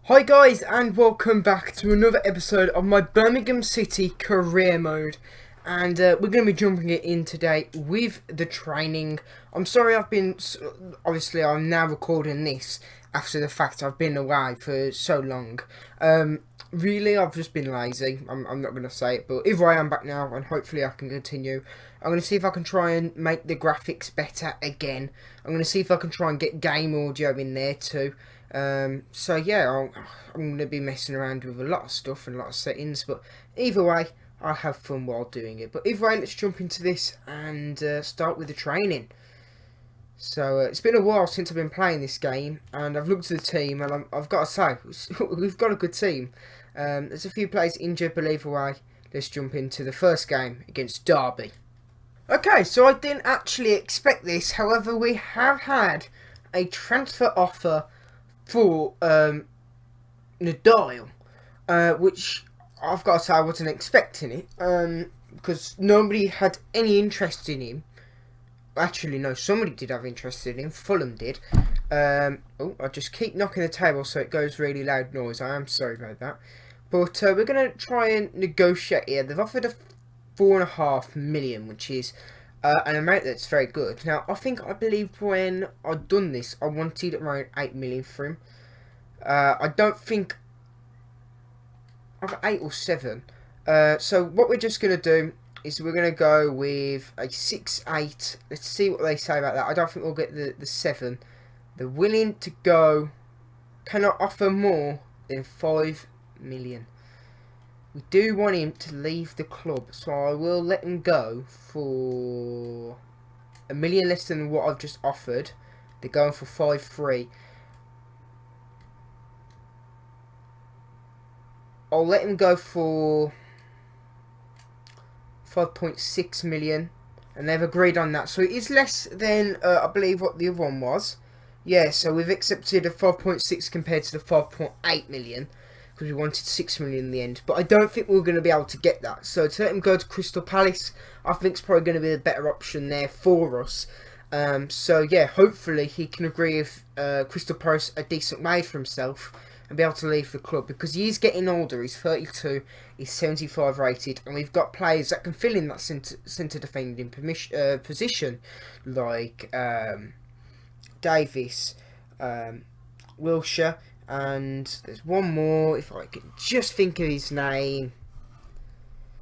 Hi guys, and welcome back to another episode of my Birmingham City career mode. And we're going to be jumping it in today with the training. I'm sorry obviously I'm now recording this after the fact I've been away for so long. Really, I've just been lazy. I'm not going to say it, but either way, I'm back now and hopefully I can continue. I'm going to see if I can try and make the graphics better again. I'm going to see if I can try and get game audio in there too. So yeah, I'm going to be messing around with a lot of stuff and a lot of settings, but either way, I'll have fun while doing it. But either way, let's jump into this and start with the training. So it's been a while since I've been playing this game, and I've looked at the team, and I've got to say, we've got a good team. There's a few players injured, but either way, let's jump into the first game against Derby. Okay, so I didn't actually expect this, however, we have had a transfer offer for Nadal, which I've got to say I wasn't expecting it, because nobody had any interest in him. Actually, no, somebody did have interest in him. Fulham did. I just keep knocking the table so it goes really loud noise. I am sorry about that. But we're going to try and negotiate here. They've offered a 4.5 million, which is an amount that's very good. Now, I believe when I'd done this, I wanted around 8 million for him. I don't think I've 8 or 7. So what we're just going to do is we're going to go with a 6-8. Let's see what they say about that. I don't think we'll get the 7. They're willing to go, cannot offer more than 5 million. We do want him to leave the club, so I will let him go for 1 million less than what I've just offered. They're going for 5-3. I'll let him go for 5.6 million, and they've agreed on that. So it is less than I believe what the other one was. Yeah, so we've accepted a 5.6 compared to the 5.8 million. Because we wanted 6 million in the end. But I don't think we're going to be able to get that. So to let him go to Crystal Palace, I think it's probably going to be a better option there for us. So yeah, hopefully he can agree with Crystal Palace a decent wage for himself and be able to leave the club. Because he is getting older, he's 32, he's 75 rated. And we've got players that can fill in that centre defending position. Like Davis, Wilshere. And there's one more, if I can just think of his name.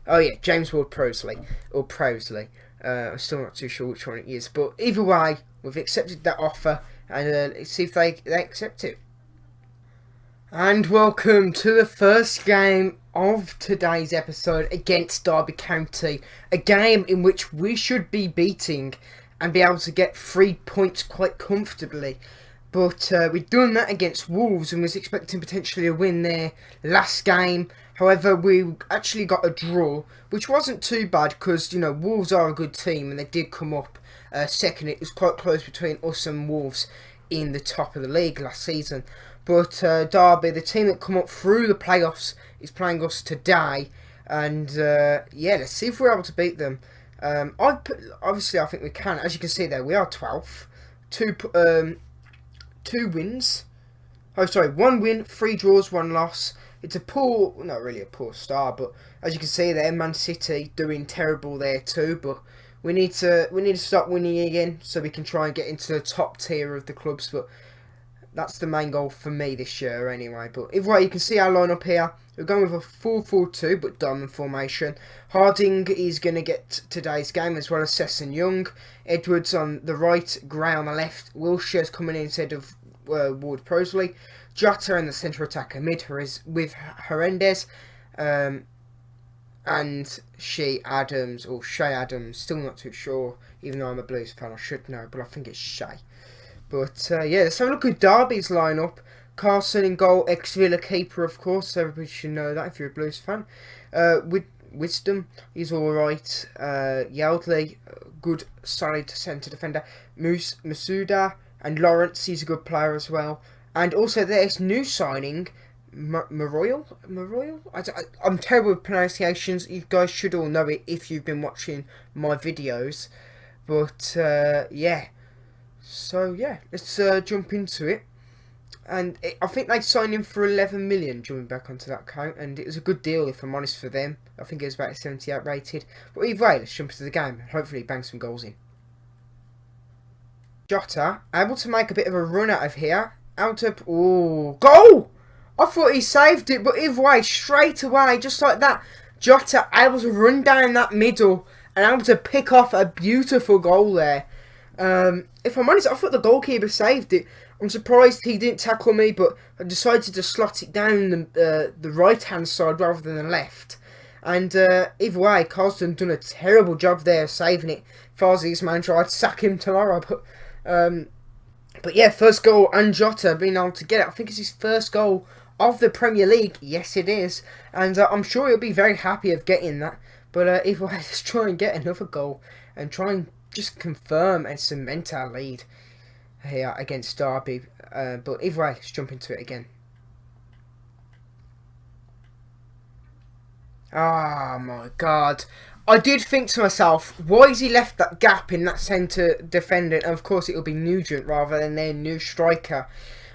Oh yeah, James Ward-Prowse. I'm still not too sure which one it is. But either way, we've accepted that offer. And let's see if they accept it. And welcome to the first game of today's episode against Derby County. A game in which we should be beating and be able to get 3 points quite comfortably. But we've done that against Wolves and was expecting potentially a win there last game. However, we actually got a draw, which wasn't too bad because, you know, Wolves are a good team and they did come up second. It was quite close between us and Wolves in the top of the league last season. But Derby, the team that come up through the playoffs, is playing us today. And yeah, let's see if we're able to beat them. Obviously, I think we can. As you can see there, we are 12th. Two wins. Oh, sorry, 1 win, 3 draws, 1 loss. It's a poor, not really a poor start, but as you can see there, Man City doing terrible there too. But we need to start winning again so we can try and get into the top tier of the clubs. But that's the main goal for me this year anyway. But either way, you can see our lineup here. We're going with a 4-4-2, but diamond formation. Harding is going to get today's game, as well as Sesson Young. Edwards on the right, Gray on the left. Wilshere's coming in instead of Ward-Prowse. Jota in the centre attacker mid with Hernandez. And Shea Adams, still not too sure. Even though I'm a Blues fan, I should know, but I think it's Shea. But yeah, let's have a look at Derby's lineup. Carson in goal, ex-Villa keeper, of course. Everybody should know that if you're a Blues fan. Wisdom, he's alright. Yardley, good, solid centre defender. Masuda and Lawrence, he's a good player as well. And also there's new signing, Maroyle? I'm terrible with pronunciations. You guys should all know it if you've been watching my videos. But yeah. So yeah, let's jump into it. I think they signed him for 11 million jumping back onto that account, and it was a good deal if I'm honest for them. I think it was about a 78 rated. But either way, let's jump into the game and hopefully bang some goals in. Jota able to make a bit of a run out of here. Out of goal! I thought he saved it, but either way, straight away, just like that, Jota able to run down that middle and able to pick off a beautiful goal there. If I'm honest, I thought the goalkeeper saved it. I'm surprised he didn't tackle me, but I decided to slot it down the right-hand side rather than the left. And either way, Carlson done a terrible job there saving it. If I was his manager, I'd sack him tomorrow. But yeah, first goal, and Jota being able to get it. I think it's his first goal of the Premier League. Yes, it is. And I'm sure he'll be very happy of getting that. But either way, let's try and get another goal and try and just confirm and cement our lead here against Derby. But either way, let's jump into it again. Oh my god. I did think to myself, why has he left that gap in that centre defender? And of course it will be Nugent rather than their new striker.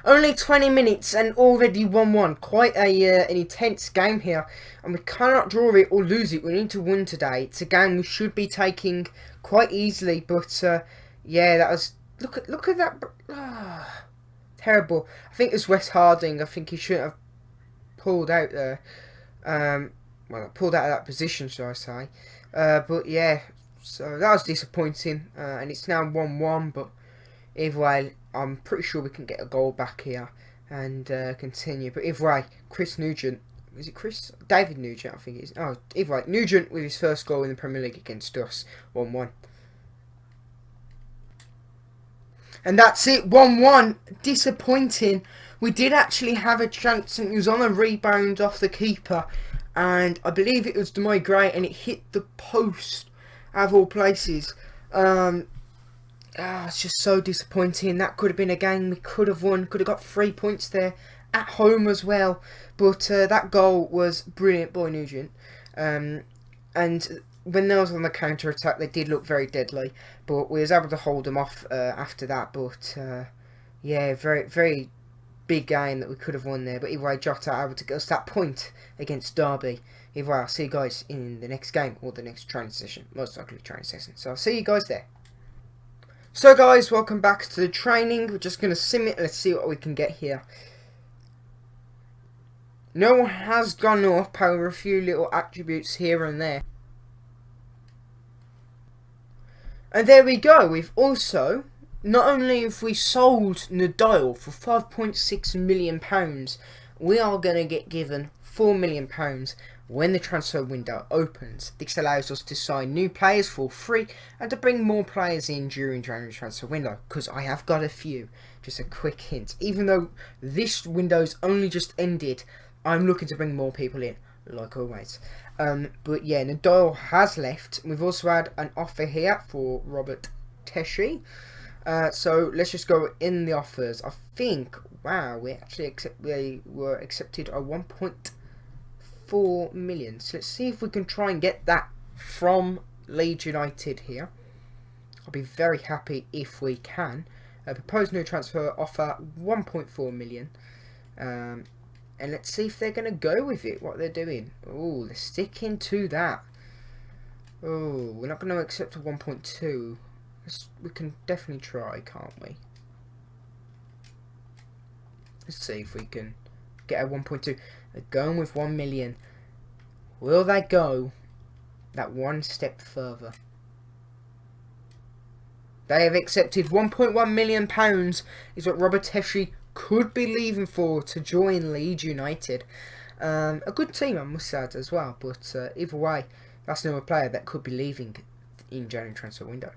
Only 20 minutes and already 1-1. Quite an intense game here. And we cannot draw it or lose it. We need to win today. It's a game we should be taking quite easily. But yeah, that was... Look at that... terrible. I think it was Wes Harding. I think he shouldn't have pulled out there. Well, pulled out of that position, shall I say. But yeah, so that was disappointing. And it's now 1-1, but either way, I'm pretty sure we can get a goal back here and continue. But either way, Chris Nugent, is it Chris? David Nugent, I think it is. Oh, either way, Nugent with his first goal in the Premier League against us, 1-1. And that's it, 1-1. Disappointing. We did actually have a chance, and it was on a rebound off the keeper. And I believe it was Demai Gray, and it hit the post, out of all places. It's just so disappointing. That could have been a game we could have won. Could have got 3 points there, at home as well. But that goal was brilliant by Nugent. And when they was on the counter-attack, they did look very deadly. But we was able to hold them off after that. But yeah, very, very big game that we could have won there. But either way, Jota able to get us that point against Derby. Either way, I'll see you guys in the next game or the next training session. Most likely training session. So I'll see you guys there. So guys, welcome back to the training. We're just going to sim it. Let's see what we can get here. No one has gone off. However, a few little attributes here and there. And there we go. We've also... Not only have we sold Nadal for £5.6 million, we are going to get given £4 million when the transfer window opens. This allows us to sign new players for free and to bring more players in during January transfer window, because I have got a few. Just a quick hint. Even though this window's only just ended, I'm looking to bring more people in, like always. But yeah, Nadal has left. We've also had an offer here for Robert Teschi. So let's just go in the offers. I think, wow, we were accepted a 1.4 million. So let's see if we can try and get that from Leeds United here. I'll be very happy if we can. Proposed new transfer offer 1.4 million. And let's see if they're going to go with it, what they're doing. Oh, they're sticking to that. Oh, we're not going to accept a 1.2. We can definitely try, can't we? Let's see if we can get a 1.2. They're going with 1 million. Will they go that one step further? They have accepted £1.1 million is what Robert Teschi could be leaving for to join Leeds United. A good team, I must add, as well. But either way, that's another player that could be leaving in January transfer window.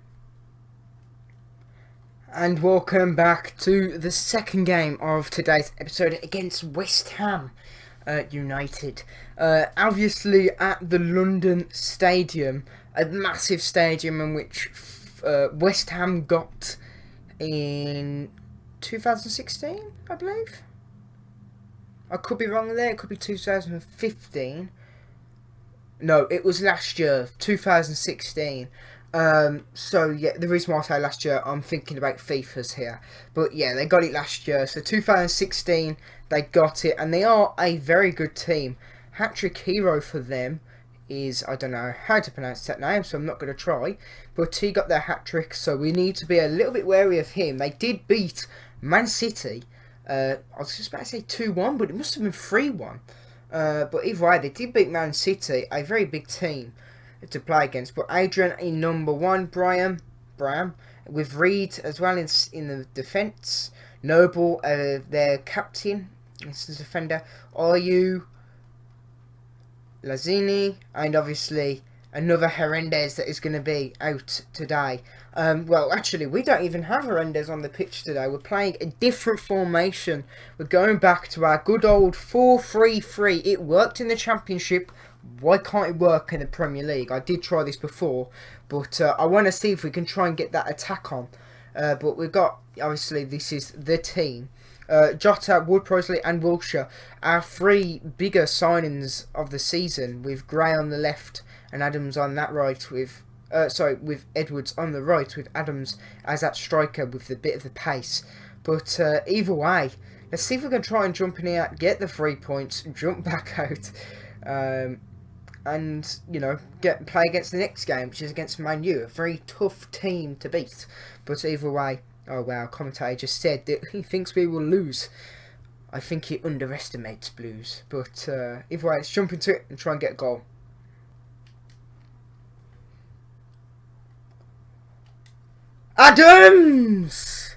And welcome back to the second game of today's episode against West Ham United. Obviously at the London Stadium, a massive stadium in which West Ham got in 2016, I believe. I could be wrong there, it could be 2015. No, it was last year, 2016. So yeah, the reason why I say last year, I'm thinking about FIFA's here, but yeah, they got it last year. So 2016, they got it, and they are a very good team. Hat-trick hero for them is, I don't know how to pronounce that name, so I'm not going to try. But he got their hat-trick, so we need to be a little bit wary of him. They did beat Man City. I was just about to say 2-1, but it must have been 3-1. But either way, they did beat Man City, a very big team to play against. But Adrian in number 1, Brian, with Reed as well in the defence. Noble, their captain, this is the defender. Ayew, Lazzini, and obviously another Hernandez that is going to be out today. Well, actually, we don't even have Hernandez on the pitch today. We're playing a different formation. We're going back to our good old 4-3-3. It worked in the Championship. Why can't it work in the Premier League? I did try this before, but I want to see if we can try and get that attack on. But we've got, obviously, this is the team. Jota, Wood-Prowse and Wilshere, our 3 bigger signings of the season, with Gray on the left and Adams on that right, with Edwards on the right, with Adams as that striker with the bit of the pace. But either way, let's see if we can try and jump in here, get the 3 points, jump back out, and, you know, play against the next game, which is against Man U, a very tough team to beat. But either way, oh wow, commentator just said that he thinks we will lose. I think he underestimates Blues. But either way, let's jump into it and try and get a goal. Adams!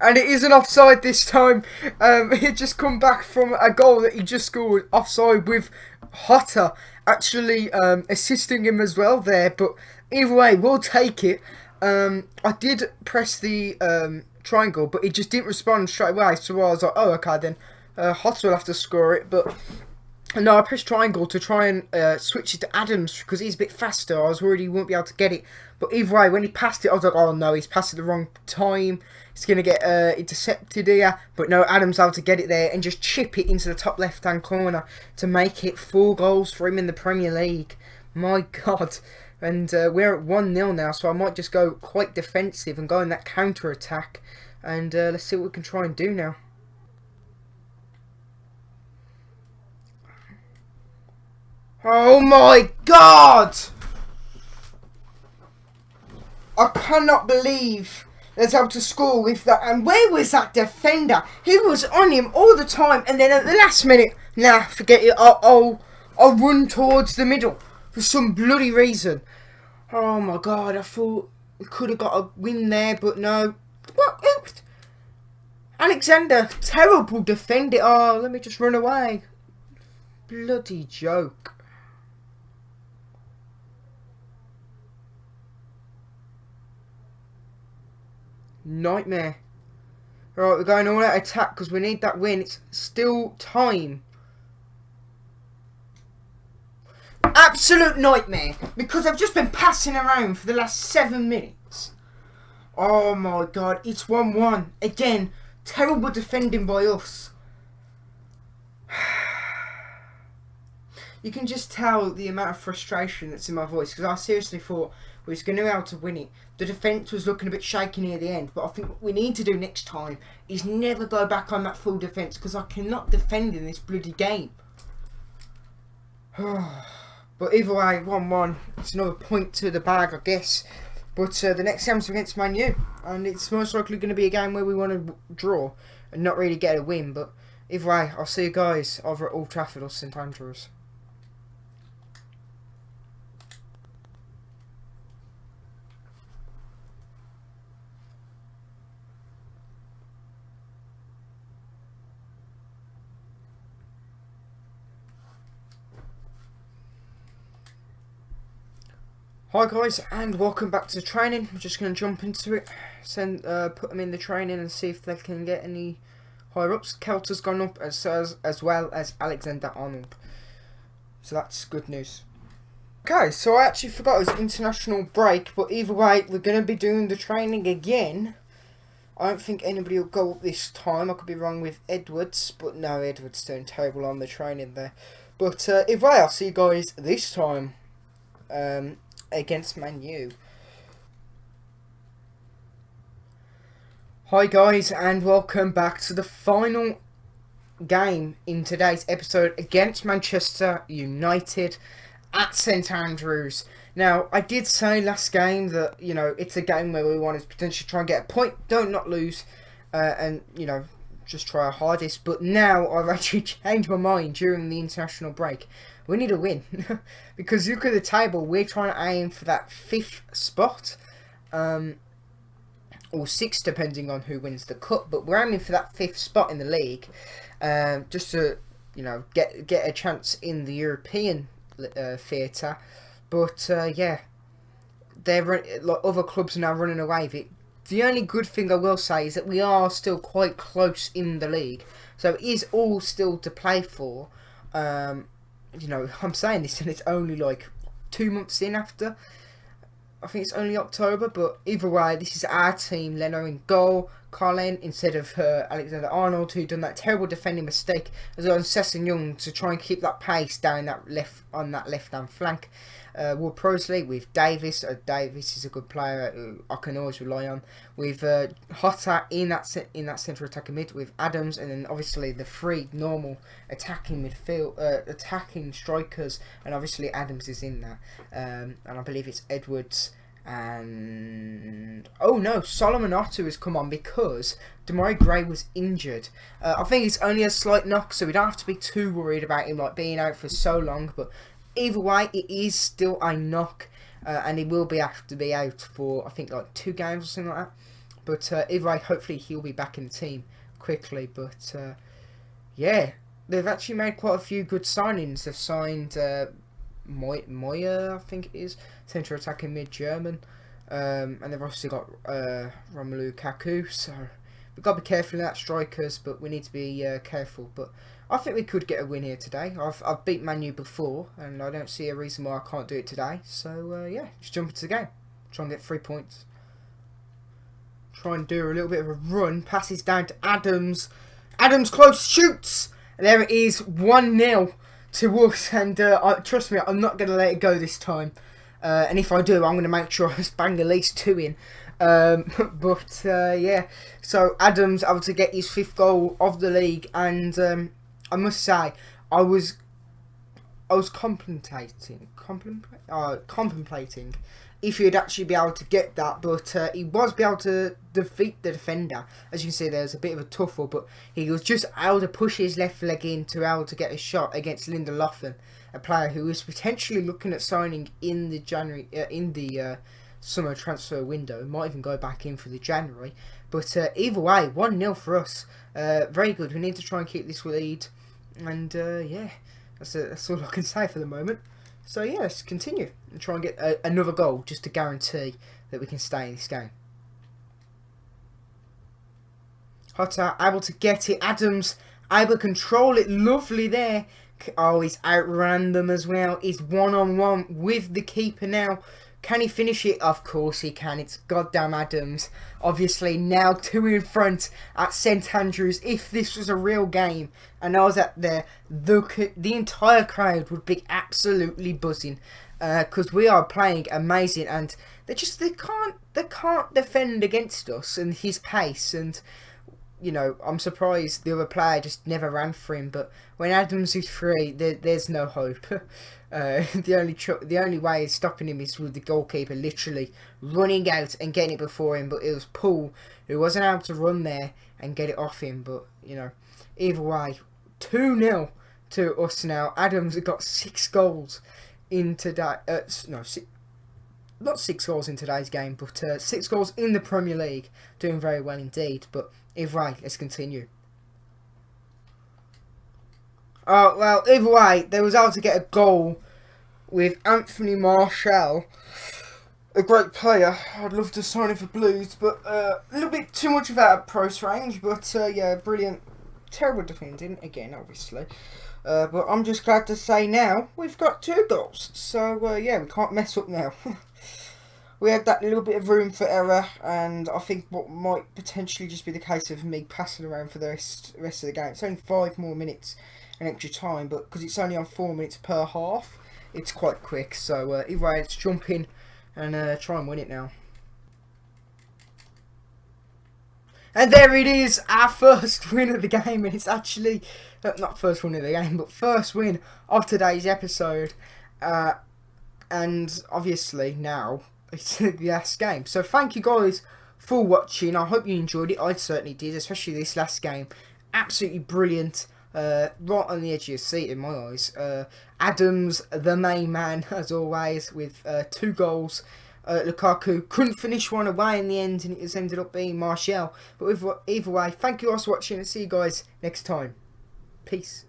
And it isn't offside this time. He just come back from a goal that he just scored offside, with Hotter actually assisting him as well there. But either way, we'll take it. I did press the triangle, but it just didn't respond straight away. So I was like, oh, okay, then Hotter will have to score it. But no, I pressed triangle to try and switch it to Adams because he's a bit faster. I was worried he wouldn't be able to get it. But either way, when he passed it, I was like, oh no, he's passed it the wrong time. He's going to get intercepted here. But no, Adams able to get it there and just chip it into the top left-hand corner to make it 4 goals for him in the Premier League. My God. And we're at 1-0 now, so I might just go quite defensive and go in that counter-attack. And let's see what we can try and do now. Oh my God! I cannot believe that's able to score with that. And where was that defender? He was on him all the time. And then at the last minute, nah, forget it. I'll run towards the middle for some bloody reason. Oh my God, I thought we could have got a win there, but no. What? Alexander, terrible defender. Oh, let me just run away. Bloody joke. Nightmare. Alright, we're going all out attack because we need that win. It's still time. Absolute nightmare. Because I've just been passing around for the last 7 minutes. Oh my God. It's 1-1. Again, terrible defending by us. You can just tell the amount of frustration that's in my voice, because I seriously thought we was going to be able to win it. The defence was looking a bit shaky near the end, but I think what we need to do next time is never go back on that full defence, because I cannot defend in this bloody game. But either way, 1-1. It's another point to the bag, I guess. But the next game's against Man U, and it's most likely going to be a game where we want to draw and not really get a win. But either way, I'll see you guys over at Old Trafford or St Andrews. Hi guys, and welcome back to the training. I'm just going to jump into it, put them in the training and see if they can get any higher ups. Kelter's gone up as well as Alexander Arnold, so that's good news. Okay, so I actually forgot it was international break, but either way, we're going to be doing the training again. I don't think anybody will go up this time. I could be wrong with Edwards, but no, Edwards doing terrible on the training there. But either way, I'll see you guys this time. against Man U. Hi guys, and welcome back to the final game in today's episode against Manchester United at St Andrews. Now, I did say last game that, it's a game where we want to potentially try and get a point, not lose, and, just try our hardest. But now I've actually changed my mind during the international break. We need a win. Because look at the table, we're trying to aim for that 5th spot. Or 6th, depending on who wins the cup. But we're aiming for that 5th spot in the league. Just to, get a chance in the European theatre. But other clubs are now running away with it. The only good thing I will say is that we are still quite close in the league, so it is all still to play for. I'm saying this and it's only like 2 months in after. I think it's only October, but either way, this is our team. Leno in goal, Colin instead of Alexander-Arnold, who done that terrible defending mistake, as well as Sessegnon to try and keep that pace down on that left-hand flank. Will Prosley with Davis. Davis is a good player who I can always rely on. With Hotta in that central attacking mid with Adams, and then obviously the 3 normal attacking strikers, and obviously Adams is in that. And I believe it's Edwards and Solomon Otto has come on because Demarai Gray was injured. I think it's only a slight knock, so we don't have to be too worried about him being out for so long, but either way, it is still a knock, and he will have to be out for, I think, 2 games or something like that. But either way, hopefully he'll be back in the team quickly. But they've actually made quite a few good signings. They've signed Moya, I think it is, central attacking mid-German, and they've also got Romelu Lukaku. So we've got to be careful in that strikers, but we need to be careful. But I think we could get a win here today. I've beat Man U before, and I don't see a reason why I can't do it today. So, just jump into the game. Try and get 3 points. Try and do a little bit of a run. Passes down to Adams. Adams close, shoots! And there it is, 1-0 to us. And trust me, I'm not going to let it go this time. And if I do, I'm going to make sure I bang at least 2 in. So Adams able to get his 5th goal of the league, and I must say, I was contemplating if he'd actually be able to get that, but he was able to defeat the defender. As you can see, there's a bit of a tuffle, but he was just able to push his left leg in to be able to get a shot against Lindelof, a player who was potentially looking at signing in the summer transfer window. Might even go back in for the January. But either way, 1-0 for us. Very good. We need to try and keep this lead. And that's all I can say for the moment. So let's continue and try and get another goal just to guarantee that we can stay in this game. Hotta able to get it. Adams able to control it. Lovely there. Oh, he's outran them as well. He's one-on-one with the keeper now. Can he finish it? Of course he can. It's goddamn Adams. Obviously now 2 in front at St Andrews. If this was a real game and I was at there, the entire crowd would be absolutely buzzing, because we are playing amazing, and they can't defend against us and his pace. And I'm surprised the other player just never ran for him. But when Adams is free, there's no hope. The only way of stopping him is with the goalkeeper literally running out and getting it before him. But it was Paul who wasn't able to run there and get it off him. But either way, 2-0 to us now. Adams has got 6 goals in today. Not 6 goals in today's game, but 6 goals in the Premier League. Doing very well indeed. But either way, let's continue. Oh, well, either way, they was able to get a goal with Anthony Martial. A great player. I'd love to sign him for Blues, but a little bit too much of out of price range. But brilliant. Terrible defending, again, obviously. But I'm just glad to say now, we've got 2 goals. So, we can't mess up now. We had that little bit of room for error, and I think what might potentially just be the case of me passing around for the rest of the game. It's only 5 more minutes and extra time, but because it's only on 4 minutes per half, it's quite quick. So either way, let's jump in and try and win it now. And there it is, our first win of the game, and it's actually, not first win of the game, but first win of today's episode. And obviously now, it's the last game. So thank you guys for watching. I hope you enjoyed it. I certainly did, especially this last game. Absolutely brilliant. Right on the edge of your seat in my eyes. Adams, the main man, as always, with 2 goals. Lukaku couldn't finish one away in the end, and it has ended up being Martial. But either way, thank you guys for watching, and see you guys next time. Peace.